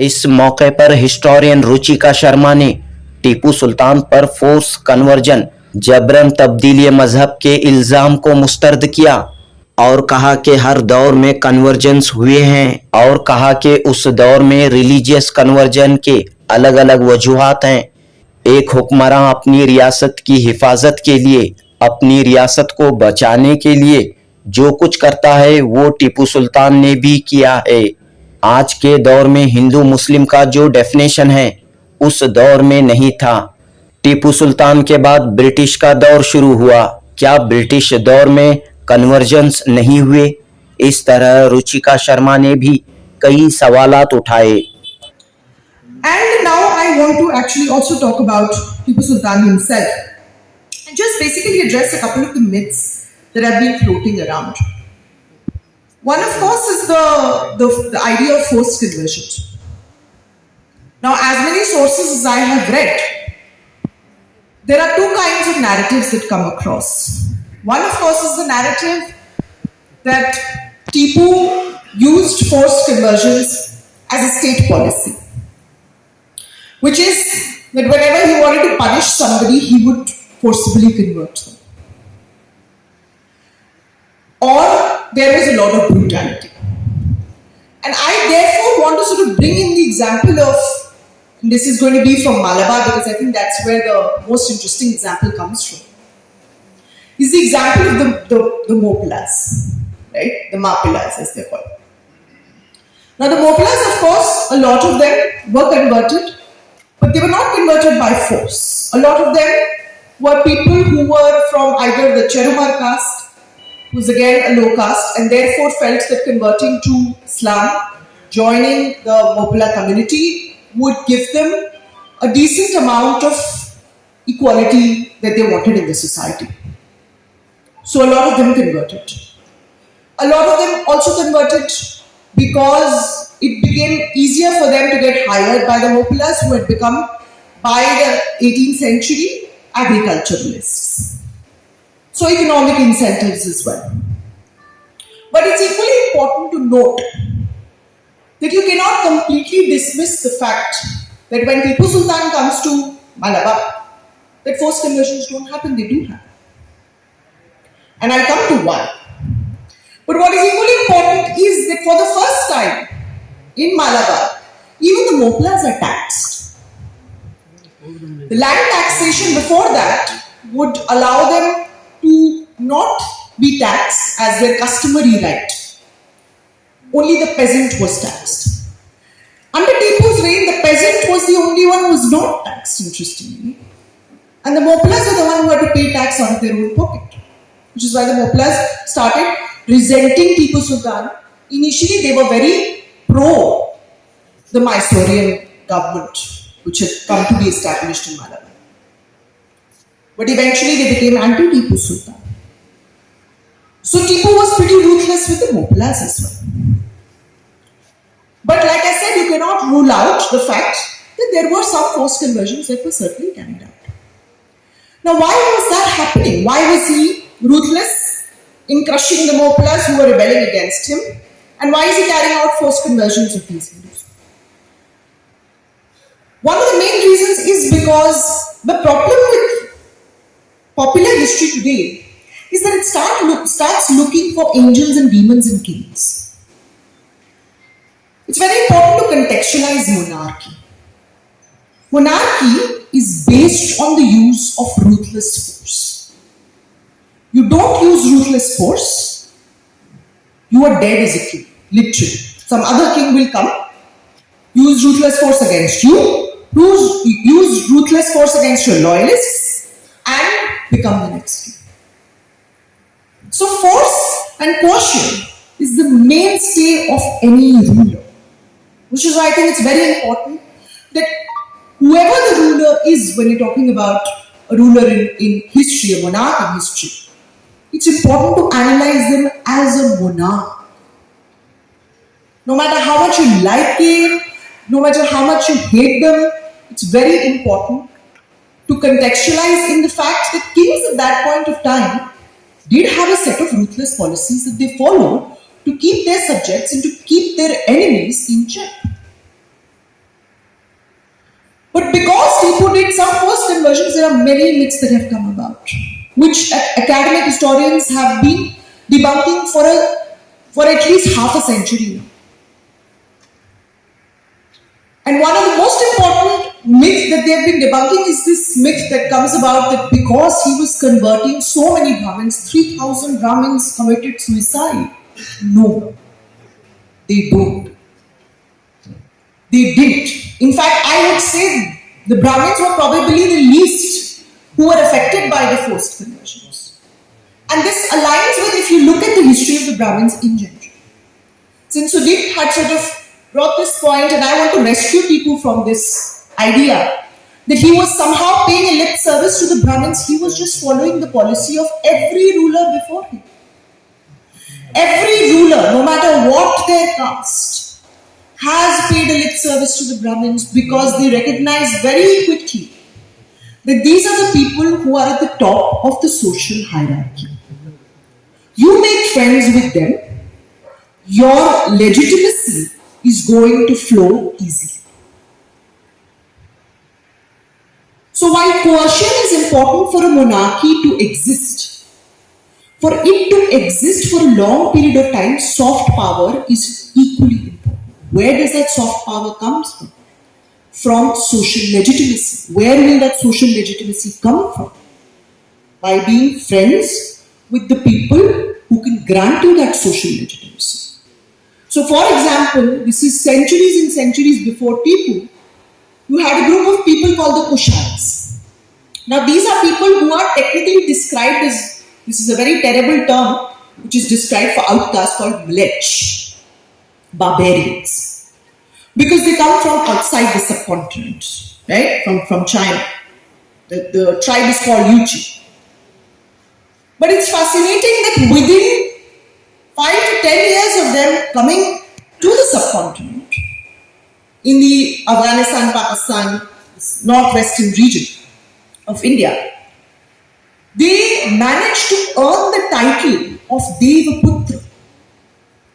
इस मौके पर हिस्टोरियन रुचिका शर्मा ने टीपू सुल्तान पर फोर्स कन्वर्जन, जबरन तब्दीली मजहब के इल्जाम को मुस्तरद किया और कहा कि हर दौर में कन्वर्जेंस हुए हैं और कहा कि उस दौर में रिलीजियस कन्वर्जन के अलग अलग वजूहात हैं। एक हुक्मरान अपनी रियासत की हिफाजत के लिए, अपनी रियासत को बचाने के लिए जो कुछ करता है वो टीपू सुल्तान ने भी किया है। आज के दौर में हिंदू मुस्लिम का जो डेफिनेशन है उस दौर में नहीं था। टीपू सुल्तान के बाद ब्रिटिश का दौर शुरू हुआ, क्या ब्रिटिश दौर में कन्वर्जेंस नहीं हुए? इस तरह रुचिका शर्मा ने भी कई सवालात उठाए। And now I want to actually also talk about Tippu Sultan himself and just basically address a couple of the myths that have been floating around. One, of course, is the idea of forced conversion. Now, as many sources as I have read, there are two kinds of narratives that come across. One, of course, is the narrative that Tipu used forced conversions as a state policy, which is that whenever he wanted to punish somebody, he would forcibly convert them. Or there was a lot of brutality. And I therefore want to sort of bring in the example of, and this is going to be from Malabar because I think that's where the most interesting example comes from, is the example of the Mopilas, right? The Mapilas as they're called. Now the Mopilas, of course, a lot of them were converted, but they were not converted by force. A lot of them were people who were from either the Cherumar caste, who's again a low caste, and therefore felt that converting to Islam, joining the Mopila community, would give them a decent amount of equality that they wanted in the society. So a lot of them converted. A lot of them also converted because it became easier for them to get hired by the Mopilas, who had become, by the 18th century, agriculturalists. So economic incentives as well. But it's equally important to note that you cannot completely dismiss the fact that when Tippu Sultan comes to Malabar, that forced conversions don't happen, they do happen. And I'll come to why. But what is equally important is that for the first time in Malabar, even the Mopilas are taxed. The land taxation before that would allow them to not be taxed as their customary right. Only the peasant was taxed. Under Tipu's reign, the peasant was the only one who was not taxed, interestingly. And the Mopilas are the one who had to pay tax out of their own pocket. Which is why the Mopilas started resenting Tippu Sultan. Initially, they were very pro the Mysorean government, which had come to be established in Malabar. But eventually, they became anti-Tippu Sultan. So Tipu was pretty ruthless with the Mopilas as well. But like I said, you cannot rule out the fact that there were some forced conversions that were certainly carried out. Now, why was that happening? Why was he ruthless in crushing the Mopilas who were rebelling against him? And why is he carrying out forced conversions of these Hindus? One of the main reasons is because the problem with popular history today is that it starts looking for angels and demons and kings. It's very important to contextualize monarchy. Monarchy is based on the use of ruthless force. You don't use ruthless force, you are dead as a king, literally. Some other king will come, use ruthless force against you, use ruthless force against your loyalists, and become the next king. So force and coercion is the mainstay of any ruler, which is why I think it's very important that whoever the ruler is, when you're talking about a ruler in history, a monarch in history, it's important to analyze them as a monarch. No matter how much you like them, no matter how much you hate them, it's very important to contextualize in the fact that kings at that point of time did have a set of ruthless policies that they followed to keep their subjects and to keep their enemies in check. But because Tippu did some forced conversions, there are many myths that have come about, which academic historians have been debunking for at least half a century now. And one of the most important myths that they have been debunking is this myth that comes about that because he was converting so many Brahmins, 3,000 Brahmins committed suicide. No, they don't. They didn't. In fact, I would say the Brahmins were probably the least who were affected by the forced conversions. And this aligns with if you look at the history of the Brahmins in general. Since Sudip had sort of brought this point, and I want to rescue people from this idea that he was somehow paying a lip service to the Brahmins, he was just following the policy of every ruler before him. Every ruler, no matter what their caste, has paid a lip service to the Brahmins because they recognize very quickly that these are the people who are at the top of the social hierarchy. You make friends with them, your legitimacy is going to flow easily. So while coercion is important for a monarchy to exist, for it to exist for a long period of time, soft power is equally important. Where does that soft power come from? From social legitimacy. Where will that social legitimacy come from? By being friends with the people who can grant you that social legitimacy. So for example, this is centuries and centuries before Tippu, you had a group of people called the Kushans. Now these are people who are technically described as, this is a very terrible term, which is described for outcasts called Mlech, barbarians. Because they come from outside the subcontinent, right? From China. The tribe is called Yuchi. But it's fascinating that within 5 to 10 years of them coming to the subcontinent, in the Afghanistan, Pakistan, northwestern region of India, they managed to earn the title of Devaputra,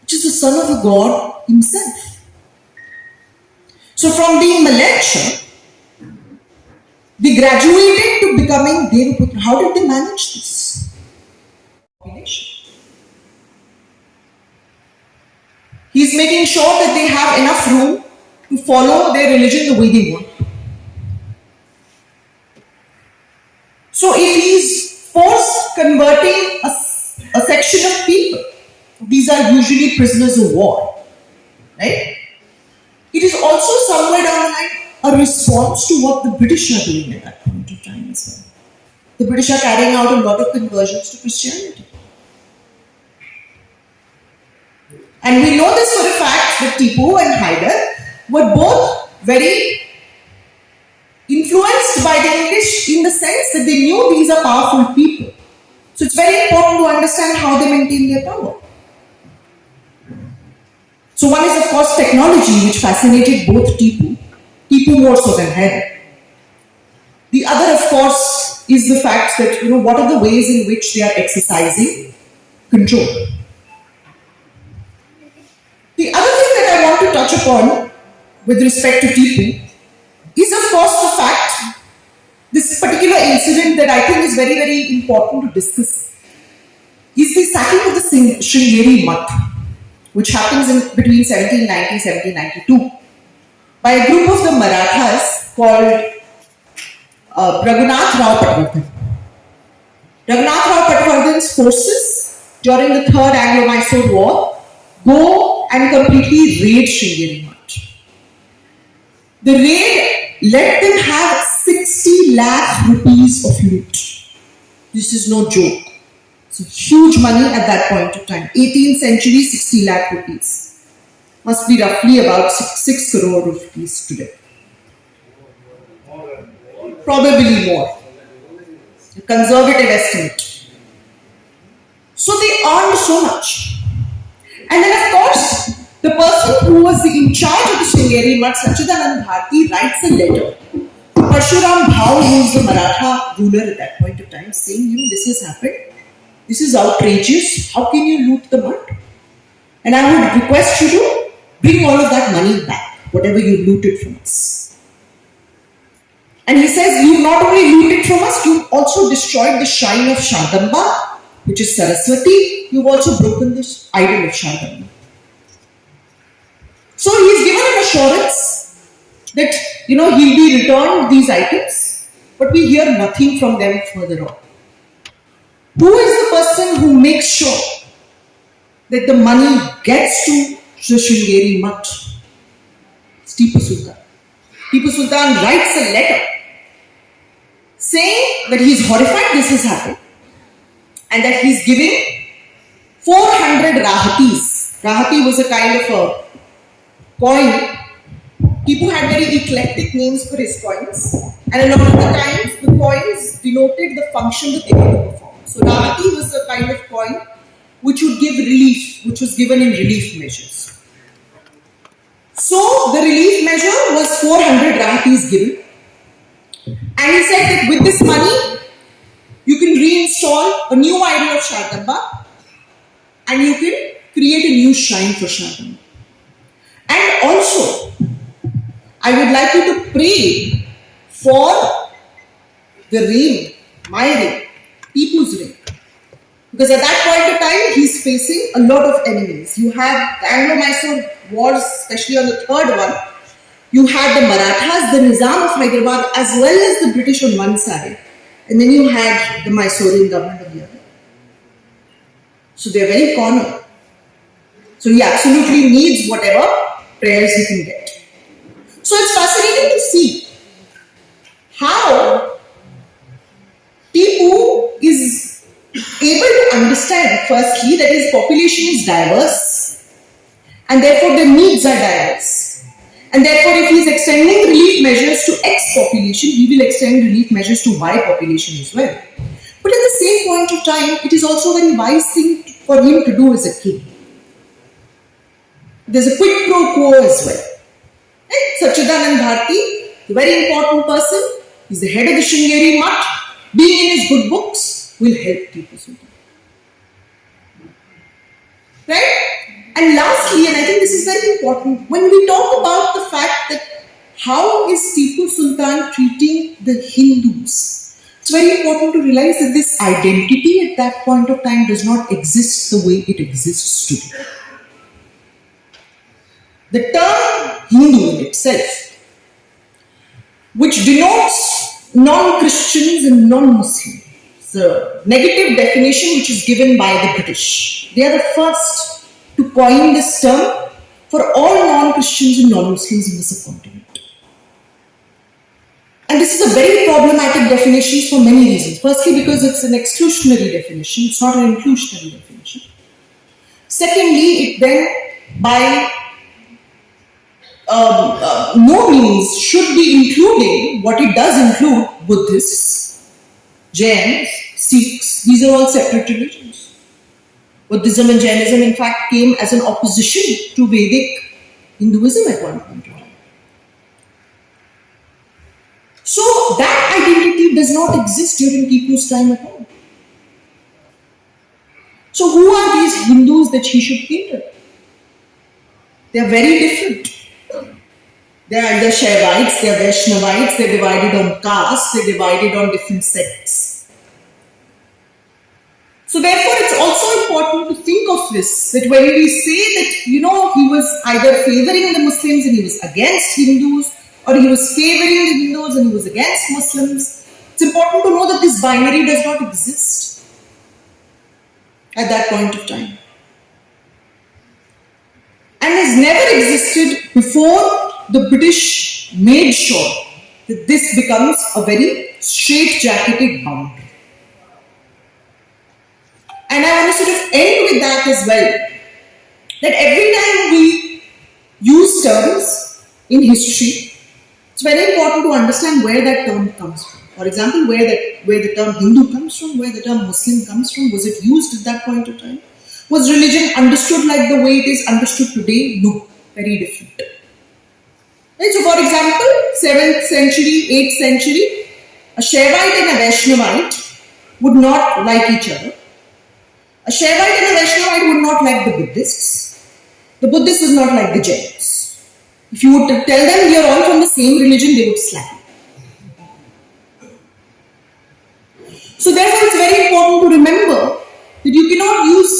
which is the son of the god himself. So from being Malecha, they graduated to becoming Devaputra. How did they manage this? Population. He's making sure that they have enough room to follow their religion the way they want. So if he's forced converting a section of people, these are usually prisoners of war, right? It is also somewhere down the line a response to what the British are doing at that point of time as well. The British are carrying out a lot of conversions to Christianity. And we know this for a fact that Tippu and Hyder were both very influenced by the English in the sense that they knew these are powerful people. So it's very important to understand how they maintain their power. So one is of course technology, which fascinated both Tippu more so than Hyder. The other of course is the fact that, what are the ways in which they are exercising control. The other thing that I want to touch upon with respect to Tippu is of course the fact, this particular incident that I think is very, very important to discuss, is the sacking of the Sringeri Math, which happens in between 1790 and 1792 by a group of the Marathas called Raghunath Rao Patwardhan. Raghunath Rao Patwardhan's forces during the Third Anglo-Mysore War go and completely raid Sringeri Math. The raid let them have 60 lakh rupees of loot. This is no joke. It's huge money at that point of time. 18th century, 60 lakh rupees. Must be roughly about 6 crore rupees today. Probably more. A conservative estimate. So they earned so much. And then of course, the person who was in charge of the Sringeri Math, Sachidanand Bharti, writes a letter to Parshuram Bhau, who is the Maratha ruler at that point of time, saying, this has happened. This is outrageous. How can you loot the mud? And I would request you to bring all of that money back, whatever you looted from us. And he says, you not only looted from us, you also destroyed the shrine of Shardamba, which is Saraswati. You've also broken this idol of Shardamba. So he is given an assurance that, he'll be returned these items, but we hear nothing from them further on. Who is the person who makes sure that the money gets to the Sringeri Mutt? It's Tippu Sultan. Tippu Sultan writes a letter saying that he is horrified this has happened and that he is giving 400 rahatis. Rahati was a kind of a coin. Tippu had very eclectic names for his coins, and a lot of the times the coins denoted the function that they were to perform. So rahati was a kind of coin which would give relief, which was given in relief measures. So the relief measure was 400 rahatis given, and he said that with this money you can reinstall a new idol of Shardamba and you can create a new shrine for Shardamba. And also, I would like you to pray for the reign, my reign, Tippu's reign. Because at that point of time, he's facing a lot of enemies. You have the Anglo-Mysore wars, especially on the third one. You had the Marathas, the Nizam of Hyderabad, as well as the British on one side. And then you had the Mysorean government on the other. So they're very cornered. So he absolutely needs whatever prayers he can get. So it's fascinating to see how Tippu is able to understand, firstly, that his population is diverse and therefore their needs are diverse. And therefore, if he is extending relief measures to X population, he will extend relief measures to Y population as well. But at the same point of time, it is also a very wise thing for him to do as a king. There's a quid pro quo as well. Right? Sachidanand Bharti, a very important person, he's the head of the Sringeri Mutt, being in his good books will help Tippu Sultan. Right? And lastly, and I think this is very important, when we talk about the fact that how is Tippu Sultan treating the Hindus, it's very important to realize that this identity at that point of time does not exist the way it exists today. The term Hindu in itself, which denotes non-Christians and non-Muslims, the negative definition which is given by the British. They are the first to coin this term for all non-Christians and non-Muslims in the subcontinent. And this is a very problematic definition for many reasons. Firstly, because it's an exclusionary definition, it's not an inclusionary definition. Secondly, it then by no means should be including what it does include Buddhists, Jains, Sikhs. These are all separate religions. Buddhism and Jainism in fact came as an opposition to Vedic Hinduism at one point in time. So that identity does not exist during Tippu's time at all. So who are these Hindus that he should cater? They are very different. They are either Shaivites, they are Vaishnavites, they are divided on castes, they are divided on different sects. So therefore it's also important to think of this, that when we say that, he was either favoring the Muslims and he was against Hindus, or he was favoring the Hindus and he was against Muslims, it's important to know that this binary does not exist at that point of time. And has never existed before the British made sure that this becomes a very straight-jacketed boundary. And I want to sort of end with that as well, that every time we use terms in history, it's very important to understand where that term comes from. For example, where the term Hindu comes from, where the term Muslim comes from. Was it used at that point of time? Was religion understood like the way it is understood today? No, very different. Right? So for example, 7th century, 8th century, a Shaivite and a Vaishnavite would not like each other. A Shaivite and a Vaishnavite would not like the Buddhists. The Buddhists would not like the Jains. If you would tell them we are all from the same religion, they would slap you. So therefore, it's very important to remember that you cannot use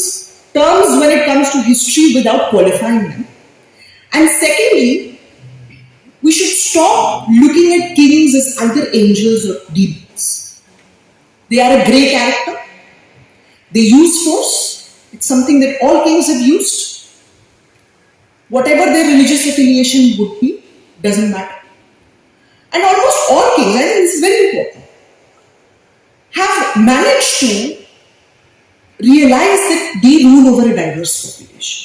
terms when it comes to history without qualifying them. And secondly, we should stop looking at kings as either angels or demons. They are a grey character. They use force. It's something that all kings have used. Whatever their religious affiliation would be, doesn't matter. And almost all kings, I think this is very important, have managed to realize that they rule over a diverse population.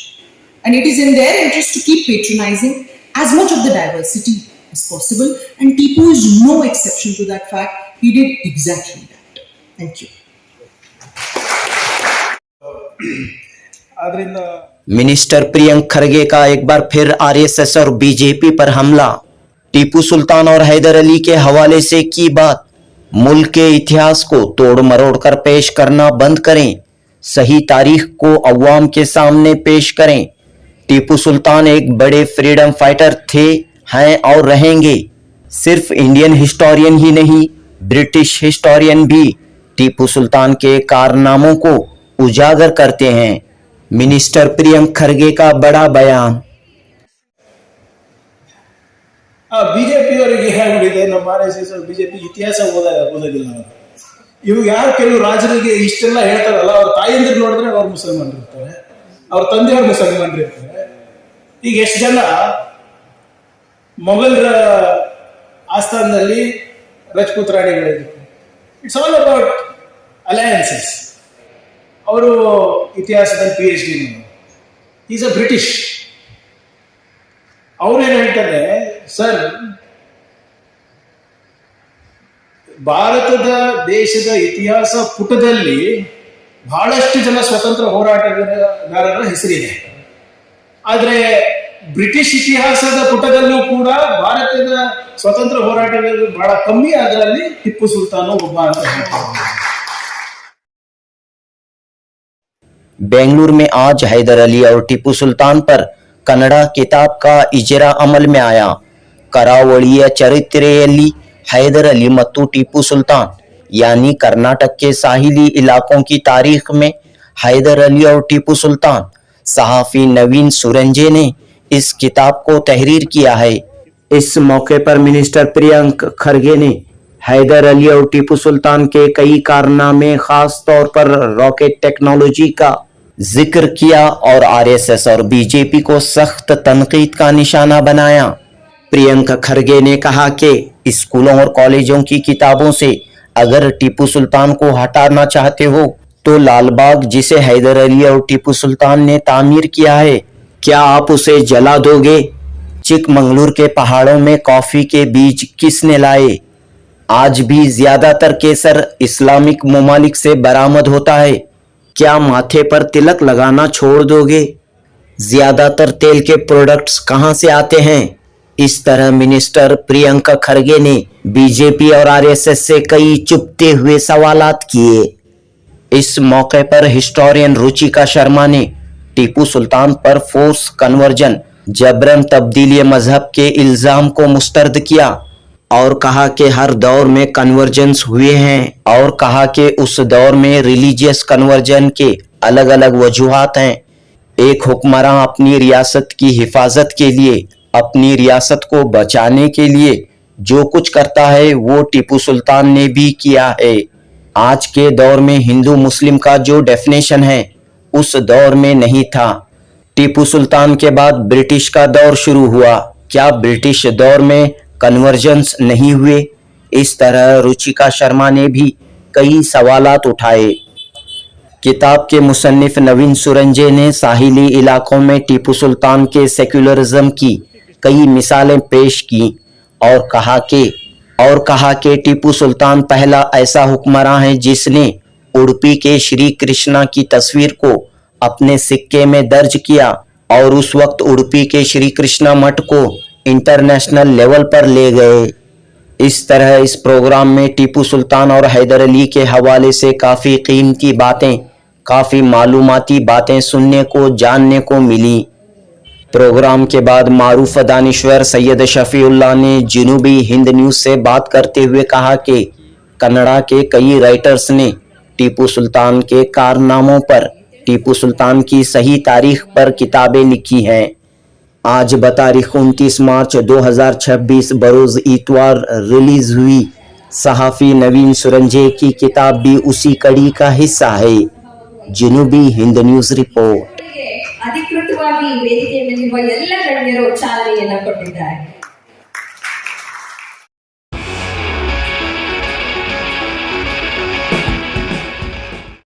And it is in their interest to keep patronizing as much of the diversity as possible. And Tippu is no exception to that fact. He did exactly that. Thank you. Minister Priyank Kharge का एक बार फिर RSS और BJP पर हमला। टीपू सुल्तान और हैदर अली के हवाले से की बात। मुल्क के इतिहास को तोड़ मरोड़ कर पेश करना बंद करें, सही तारीख को अवाम के सामने पेश करें। टीपू सुल्तान एक बड़े फ्रीडम फाइटर थे, हैं और रहेंगे। सिर्फ इंडियन हिस्टोरियन ही नहीं, ब्रिटिश हिस्टोरियन भी टीपू सुल्तान के कारनामों को उजागर करते हैं। मिनिस्टर प्रियंक खरगे का बड़ा बयान। ಬಿಜೆಪಿಯವರಿಗೆ ಹೇಗಿದೆ, ನಮ್ಮ RSS ಬಿಜೆಪಿ ಇತಿಹಾಸ ಓದೋದಿಲ್ಲ. ಇವಾಗ ಯಾರು ಕೆಲವು ರಾಜರಿಗೆ ಇಷ್ಟೆಲ್ಲ ಹೇಳ್ತಾರಲ್ಲ, ಅವ್ರ ತಾಯಂದಿರು ನೋಡಿದ್ರೆ ಅವ್ರು ಮುಸಲ್ಮಾನರು ಇರ್ತಾರೆ, ಅವ್ರ ತಂದೆಯವ್ರು ಮುಸಲ್ಮಾನರು ಇರ್ತಾರೆ. ಈಗ ಎಷ್ಟು ಜನ ಮೊಘಲರ ಆಸ್ಥಾನದಲ್ಲಿ ರಜಪೂತ್ ರಾಣಿಗಳಿದ್ರು. It's all about alliances. ಅವರು ಇತಿಹಾಸದಲ್ಲಿ PhD. Is a British. ಅವ್ರೇನು ಹೇಳ್ತಾರೆ, ಸರ್, ಭಾರತದ ದೇಶದ ಇತಿಹಾಸ ಪುಟದಲ್ಲಿ ಬಹಳಷ್ಟು ಜನ ಸ್ವತಂತ್ರ ಹೋರಾಟಗಾರರ ಹೆಸರಿದೆ, ಆದ್ರೆ ಬ್ರಿಟಿಷ್ ಇತಿಹಾಸದ ಪುಟದಲ್ಲೂ ಕೂಡ ಭಾರತದ ಸ್ವತಂತ್ರ ಹೋರಾಟಗಾರರು ಬಹಳ ಕಮ್ಮಿ, ಅದರಲ್ಲಿ ಟಿಪ್ಪು ಸುಲ್ತಾನ್ ಒಬ್ಬ ಅಂತ ಹೇಳ್ತಾರೆ. बेंगलुरु में आज हैदर अली और टीपू सुल्तान पर कन्नड़ा किताब का इजरा अमल में आया। करावळिಯ ಚರಿತ್ರೆಯಲ್ಲಿ हैदर अली ಮತ್ತು टीपू सुल्तान यानी कर्नाटक के साहिली इलाकों की तारीख में हैदर अली और टीपू सुल्तान, सहाफी नवीन सुरंजे ने इस किताब को तहरीर किया है। इस मौके पर मिनिस्टर प्रियंक खरगे ने हैदर अली और टीपू सुल्तान के कई कारनामे, खास तौर पर रॉकेट टेक्नोलॉजी का जिक्र किया और आरएसएस और बीजेपी को सख्त तनकीद का निशाना बनाया। प्रियंक खरगे ने कहा कि स्कूलों और कॉलेजों की किताबों से अगर टीपू सुल्तान को हटाना चाहते हो तो लालबाग, जिसे हैदर अली और टीपू सुल्तान ने तामीर किया है, क्या आप उसे जला दोगे? चिकमंगलूर के पहाड़ों में कॉफी के बीज किसने लाए? आज भी ज्यादातर केसर इस्लामिक ममालिक से बरामद होता है, क्या माथे पर तिलक लगाना छोड़ दोगे? ज्यादातर तेल के प्रोडक्ट्स कहां से आते हैं? इस तरह मिनिस्टर प्रियंक खरगे ने बीजेपी और आरएसएस से कई चुभते हुए सवालात किए। इस मौके पर हिस्टोरियन रुचिका शर्मा ने टीपू सुल्तान पर फोर्स कन्वर्जन, जबरन तब्दीली मजहब के इल्जाम को मुस्तरद किया और कहा कि हर दौर में कन्वर्जेंस हुए हैं और कहा कि उस दौर में रिलीजियस कन्वर्जन के अलग अलग वजूहात हैं। एक हुक्मरान अपनी रियासत की हिफाजत के लिए, अपनी रियासत को बचाने के लिए जो कुछ करता है वो टीपू सुल्तान ने भी किया है। आज के दौर में हिंदू मुस्लिम का जो डेफिनेशन है उस दौर में नहीं था। टीपू सुल्तान के बाद ब्रिटिश का दौर शुरू हुआ, क्या ब्रिटिश दौर में कन्वर्जेंस नहीं हुए? इस तरह रुचिका शर्मा ने भी कई सवालात उठाए। किताब के मुसन्निफ नवीन सुरंजे ने साहिली इलाकों में टीपू सुल्तान के सेक्युलरिज्म की कई मिसालें पेश की और कहा कि टीपू सुल्तान पहला ऐसा हुक्मरान है जिसने उडुपी के श्री कृष्णा की तस्वीर को अपने सिक्के में दर्ज किया और उस वक्त उडुपी के श्री कृष्णा मठ को इंटरनेशनल लेवल पर ले गए। इस तरह इस प्रोग्राम में टीपू सुल्तान और हैदर अली के हवाले से काफ़ी कीमती बातें, काफ़ी मालूमाती बातें सुनने को, जानने को मिली। प्रोग्राम के बाद मारूफ दानिश्वर सैयद शफीउल्लाह ने जनूबी हिंद न्यूज़ से बात करते हुए कहा कि कन्नड़ा के कई राइटर्स ने टीपू सुल्तान के कारनामों पर, टीपू सुल्तान की सही तारीख पर किताबें लिखी हैं। आज बतारीख 29 मार्च 2026 बरोज इतवार रिलीज हुई सहाफ़ी नवीन सुरंजे की किताब भी उसी कड़ी का हिस्सा है। जनूबी हिंद न्यूज़ रिपोर्ट। ಅಧಿಕೃತವಾಗಿ ವೇದಿಕೆ ಮೇಲಿರುವ ಎಲ್ಲ ಗಣ್ಯರು ಚಾಲನೆಯನ್ನು ಕೊಟ್ಟಿದ್ದಾರೆ.